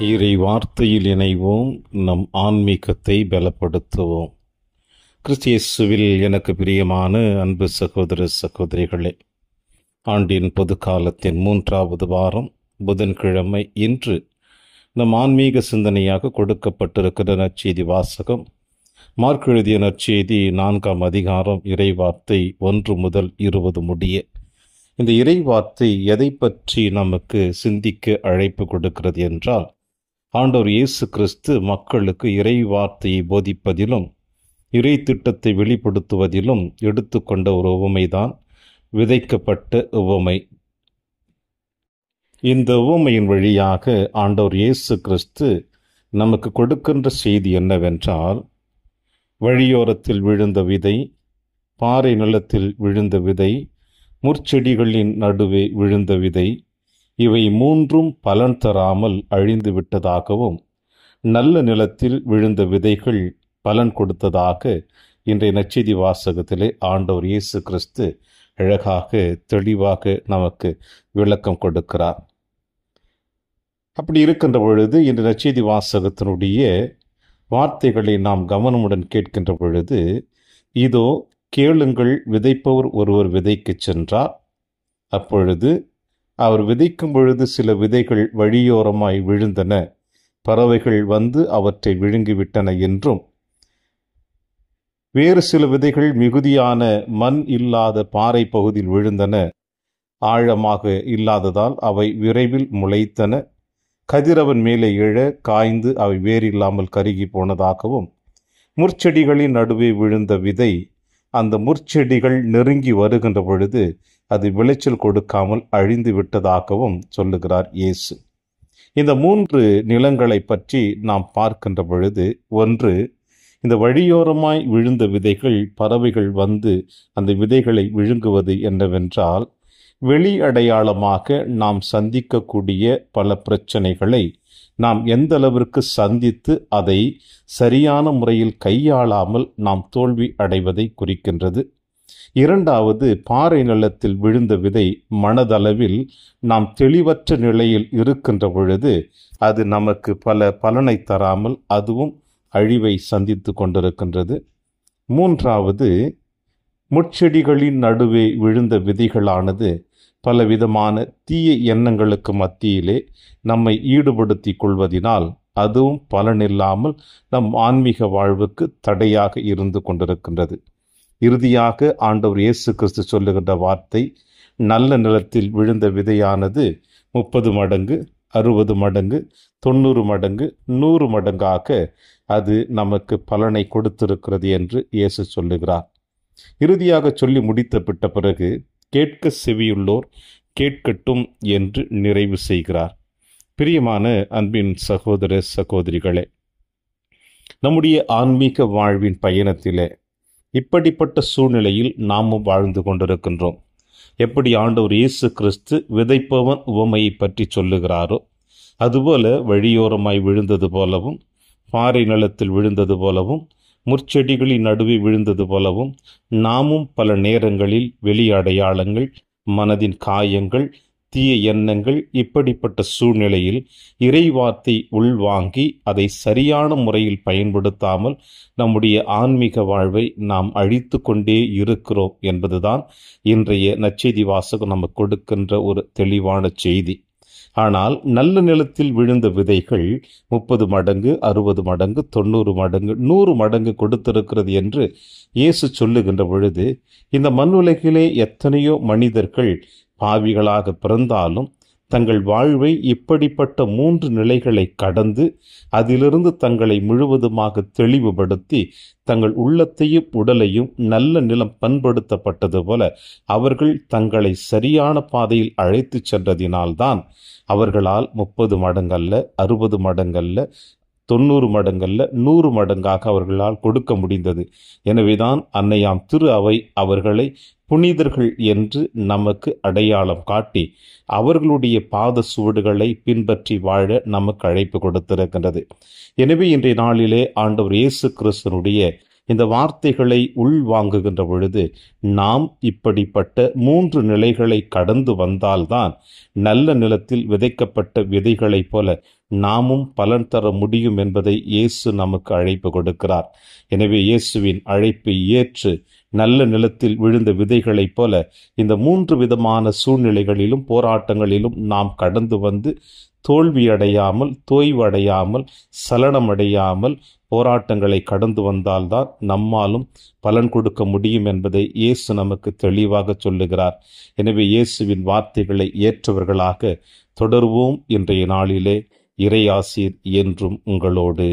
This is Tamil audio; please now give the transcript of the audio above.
இறை வார்த்தையில் இணைவோம், நம் ஆன்மீகத்தை பலப்படுத்துவோம். கிறிஸ்தியேசுவில் எனக்கு பிரியமான அன்பு சகோதர சகோதரிகளே, ஆண்டின் பொது காலத்தின் 3வது வாரம் புதன்கிழமை இன்று நம் ஆன்மீக சிந்தனையாக கொடுக்கப்பட்டிருக்கிற நற்செய்தி வாசகம் மார்க் எழுதிய நற்செய்தி 4ஆம் அதிகாரம் இறைவார்த்தை 1 முதல் 20 முடிய. இந்த இறைவார்த்தை எதை பற்றி நமக்கு சிந்திக்க அழைப்பு கொடுக்கிறது என்றால், ஆண்டவர் இயேசு கிறிஸ்து மக்களுக்கு இறை வார்த்தையை போதிப்பதிலும் இறை திட்டத்தை வெளிப்படுத்துவதிலும் எடுத்துக்கொண்ட ஒரு உவமைதான் விதைக்கப்பட்ட உவமை. இந்த உவமையின் வழியாக ஆண்டவர் இயேசு கிறிஸ்து நமக்கு கொடுக்கின்ற செய்தி என்னவென்றால், வழியோரத்தில் விழுந்த விதை, பாறை நிலத்தில் விழுந்த விதை, முற்செடிகளின் நடுவே விழுந்த விதை, இவை மூன்றும் பலன் தராமல் அழிந்து விட்டதாகவும், நல்ல நிலத்தில் விழுந்த விதைகள் பலன் கொடுத்ததாக இன்றைய நற்செய்தி வாசகத்திலே ஆண்டவர் இயேசு கிறிஸ்து அழகாக தெளிவாக நமக்கு விளக்கம் கொடுக்கிறார். அப்படி இருக்கின்ற பொழுது இந்த நற்செய்தி வாசகத்தினுடைய வார்த்தைகளை நாம் கவனமுடன் கேட்கின்ற பொழுது, இதோ கேளுங்கள், விதைப்பவர் ஒருவர் விதைக்கு சென்றார். அப்பொழுது அவர் விதைக்கும் பொழுது சில விதைகள் வழியோரமாய் விழுந்தன, பறவைகள் வந்து அவற்றை விழுங்கிவிட்டன என்றும், வேறு சில விதைகள் மிகுதியான மண் இல்லாத பாறை பகுதியில் விழுந்தன, ஆழமாக இல்லாததால் அவை விரைவில் முளைத்தன, கதிரவன் மேலே எழ காய்ந்து அவை வேறில்லாமல் கருகி போனதாகவும், முற்செடிகளின் நடுவே விழுந்த விதை அந்த முற்செடிகள் நெருங்கி வருகின்ற பொழுது அது விளைச்சல் கொடுக்காமல் அழிந்து விட்டதாகவும் சொல்லுகிறார் இயேசு. இந்த 3 நிலங்களை பற்றி நாம் பார்க்கின்ற பொழுது, ஒன்று, இந்த வழியோரமாய் விழுந்த விதைகள், பறவைகள் வந்து அந்த விதைகளை விழுங்குவது என்னவென்றால், வெளி அடையாளமாக நாம் சந்திக்கக்கூடிய பல பிரச்சனைகளை நாம் எந்த அளவிற்கு சந்தித்து அதை சரியான முறையில் கையாளாமல் நாம் தோல்வி அடைவதை குறிக்கின்றது. இரண்டாவது, பாறை நிலத்தில் விழுந்த விதை, மனதளவில் நாம் தெளிவற்ற நிலையில் இருக்கின்ற பொழுது அது நமக்கு பல பலனை தராமல் அதுவும் அழிவை சந்தித்து கொண்டிருக்கின்றது. மூன்றாவது, முட்செடிகளின் நடுவே விழுந்த விதைகளானது பலவிதமான தீய எண்ணங்களுக்கு மத்தியிலே நம்மை ஈடுபடுத்தி கொள்வதினால் அதுவும் பலனில்லாமல் நம் ஆன்மீக வாழ்வுக்கு தடையாக இருந்து கொண்டிருக்கின்றது. இறுதியாக ஆண்டவர் இயேசு கிறிஸ்து சொல்லுகின்ற வார்த்தை, நல்ல நிலத்தில் விழுந்த விதையானது 30 மடங்கு, 60 மடங்கு, 90 மடங்கு, 100 மடங்காக அது நமக்கு பலனை கொடுத்திருக்கிறது என்று இயேசு சொல்லுகிறார். இறுதியாக சொல்லி முடித்த பிறகு, கேட்க செவியுள்ளோர் கேட்கட்டும் என்று நிறைவு செய்கிறார். பிரியமான அன்பின் சகோதர சகோதரிகளே, நம்முடைய ஆன்மீக வாழ்வின் பயணத்திலே இப்படிப்பட்ட சூழ்நிலையில் நாமும் வாழ்ந்து கொண்டிருக்கின்றோம். எப்படி ஆண்டவர் இயேசு கிறிஸ்து விதைப்பவன் உவமையை பற்றி சொல்லுகிறாரோ, அதுபோல வழியோரமாய் விழுந்தது போலவும், பாறை நிலத்தில் விழுந்தது போலவும், முற்செடிகளின் நடுவே விழுந்தது போலவும் நாமும் பல நேரங்களில் வெளி அடையாளங்கள், மனதின் காயங்கள், தீய எண்ணங்கள், இப்படிப்பட்ட சூழ்நிலையில் இறைவார்த்தை உள்வாங்கி அதை சரியான முறையில் பயன்படுத்தாமல் நம்முடைய ஆன்மீக வாழ்வை நாம் அழித்து கொண்டே இருக்கிறோம் என்பதுதான் இன்றைய நற்செய்தி வாசகம் நமக்கு கொடுக்கின்ற ஒரு தெளிவான செய்தி. ஆனால் நல்ல நிலத்தில் விழுந்த விதைகள் 30 மடங்கு, 60 மடங்கு, 90 மடங்கு, 100 மடங்கு கொடுத்திருக்கிறது என்று இயேசு சொல்லுகின்ற பொழுது, இந்த மண்ணுலகிலே எத்தனையோ மனிதர்கள் பாவிகளாக பிறந்தாலும் தங்கள் வாழ்வை இப்படிப்பட்ட 3 நிலைகளை கடந்து அதிலிருந்து தங்களை முழுவதுமாக தெளிவுபடுத்தி தங்கள் உள்ளத்தையும் உடலையும் நல்ல நிலம் பண்படுத்தப்பட்டது போல அவர்கள் தங்களை சரியான பாதையில் அழைத்து சென்றதினால்தான் அவர்களால் 30 மடங்கல்ல, 60 மடங்கல்ல, 90 மடங்கல்ல, 100 மடங்காக அவர்களால் கொடுக்க முடிந்தது. எனவேதான் அன்னையாம் திரு அவை அவர்களை புனிதர்கள் என்று நமக்கு அடையாளம் காட்டி அவர்களுடைய பாத சுவடுகளை பின்பற்றி வாழ நமக்கு அழைப்பு கொடுத்திருக்கின்றது. எனவே இன்றைய நாளிலே ஆண்டவர் இயேசு கிறிஸ்துனுடைய இந்த வார்த்தைகளை உள்வாங்குகின்ற பொழுது நாம் இப்படிப்பட்ட 3 நிலைகளை கடந்து வந்தால்தான் நல்ல நிலத்தில் விதைக்கப்பட்ட விதைகளைப் போல நாமும் பலன் தர முடியும் என்பதை இயேசு நமக்கு அழைப்பு கொடுக்கிறார். எனவே இயேசுவின் அழைப்பை ஏற்று நல்ல நிலத்தில் விழுந்த விதைகளைப் போல இந்த 3 விதமான சூழ்நிலைகளிலும் போராட்டங்களிலும் நாம் கடந்து வந்து தோல்வியடையாமல், தோய்வடையாமல், சலனமடையாமல் போராட்டங்களை கடந்து வந்தால்தான் நம்மாலும் பலன் கொடுக்க முடியும் என்பதை இயேசு நமக்கு தெளிவாக சொல்லுகிறார். எனவே இயேசுவின் வார்த்தைகளை ஏற்றவர்களாக தொடர்வோம். இன்றைய நாளிலே இறையாசீர் என்றும் உங்களோடு.